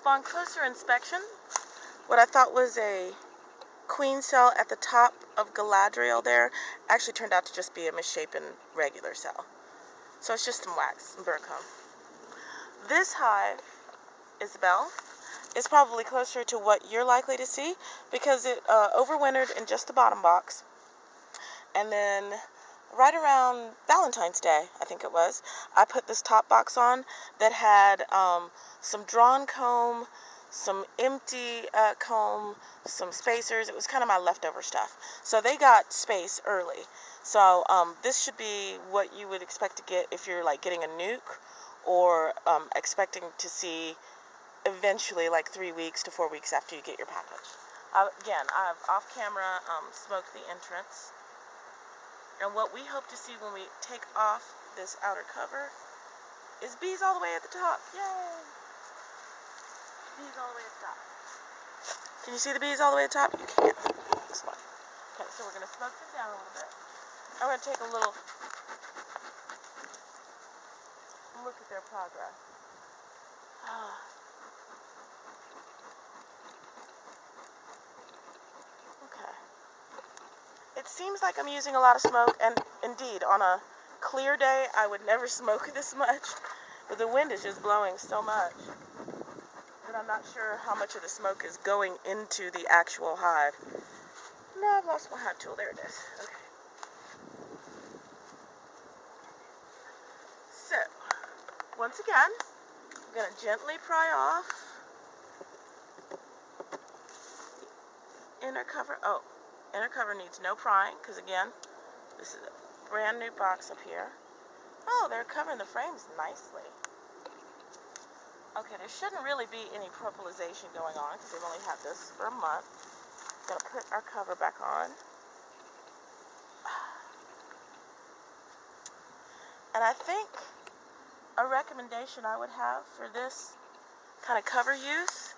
Upon closer inspection, what I thought was a queen cell at the top of Galadriel there actually turned out to just be a misshapen regular cell. So it's just some wax and burr comb. This hive, Isabel, is probably closer to what you're likely to see because it overwintered in just the bottom box. And then right around Valentine's Day, I think it was, I put this top box on that had some drawn comb, some empty comb, some spacers. It was kind of my leftover stuff. So they got space early. So this should be what you would expect to get if you're like getting a nuke or expecting to see eventually like 3 weeks to 4 weeks after you get your package. Again, I've off camera smoked the entrance. And what we hope to see when we take off this outer cover is bees all the way at the top. Yay! Bees all the way at the top. Can you see the bees all the way at the top? You can't. This one. Okay, so we're going to smoke them down a little bit. I'm going to take a little look at their progress. Okay. It seems like I'm using a lot of smoke, and indeed, on a clear day, I would never smoke this much, but the wind is just blowing so much that I'm not sure how much of the smoke is going into the actual hive. No, I've lost my hive tool. There it is. Okay. So, once again, I'm going to gently pry off the inner cover. Oh, inner cover needs no prying because, again, this is a brand new box up here. Oh, they're covering the frames nicely. Okay, there shouldn't really be any propylization going on because they've only had this for a month. Gonna put our cover back on. And I think a recommendation I would have for this kind of cover use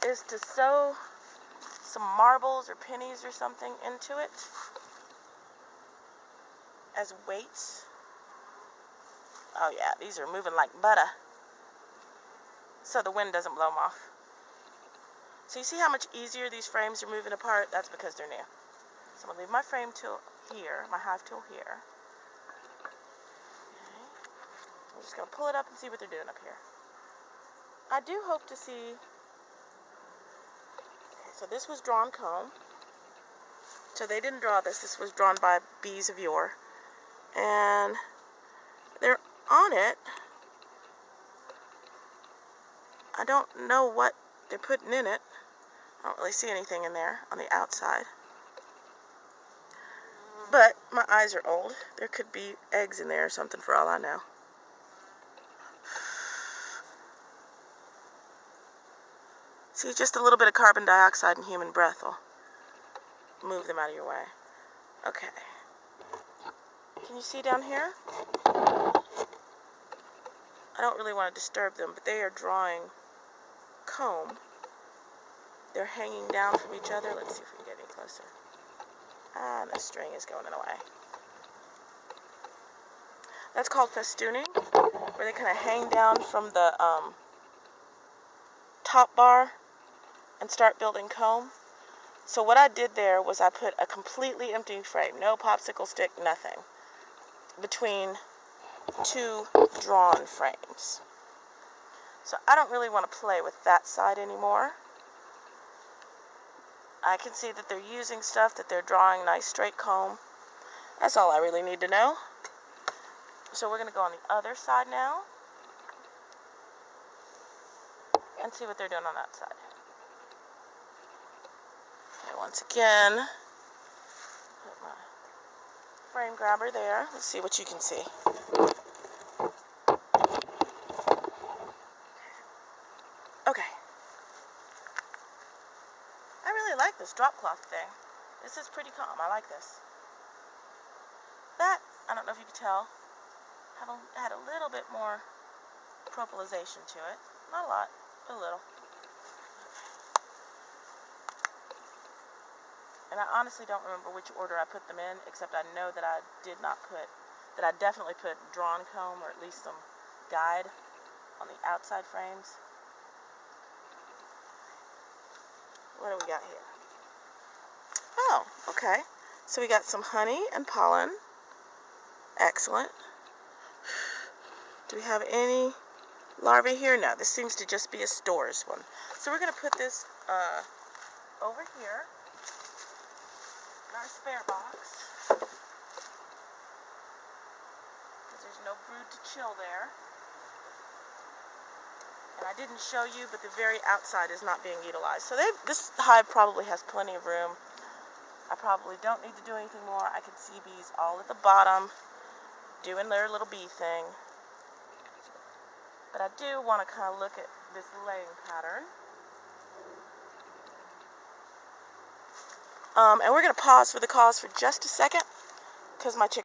is to sew some marbles or pennies or something into it as weights. Oh yeah, these are moving like butter, so the wind doesn't blow them off. So you see how much easier these frames are moving apart? That's because they're new. So I'm going to leave my frame tool here, my hive tool here. Okay. I'm just going to pull it up and see what they're doing up here. I do hope to see... Okay, so this was drawn comb. So they didn't draw this. This was drawn by bees of yore. And they're on it. I don't know what they're putting in it. I don't really see anything in there on the outside. But my eyes are old. There could be eggs in there or something for all I know. See, just a little bit of carbon dioxide and human breath will move them out of your way. Okay. Can you see down here? I don't really want to disturb them, but they are drawing comb. They're hanging down from each other. Let's see if we can get any closer. And the string is going in the way. That's called festooning, where they kind of hang down from the top bar and start building comb. So what I did there was I put a completely empty frame, no popsicle stick, nothing, between two drawn frames. So I don't really want to play with that side anymore. I can see that they're using stuff, that they're drawing nice straight comb. That's all I really need to know. So we're going to go on the other side now and see what they're doing on that side. Okay, once again, put my frame grabber there. Let's see what you can see. Okay. I really like this drop cloth thing. This is pretty calm. I like this. That, I don't know if you can tell, had a little bit more propylization to it. Not a lot, but a little. And I honestly don't remember which order I put them in, except I know that I definitely put drawn comb, or at least some guide, on the outside frames. What do we got here? Oh, okay. So we got some honey and pollen. Excellent. Do we have any larvae here? No, this seems to just be a stores one. So we're going to put this over here in our spare box, because there's no brood to chill there. And I didn't show you, but the very outside is not being utilized. So this hive probably has plenty of room. I probably don't need to do anything more. I can see bees all at the bottom doing their little bee thing. But I do want to kind of look at this laying pattern. And we're going to pause for the calls for just a second, because my chicken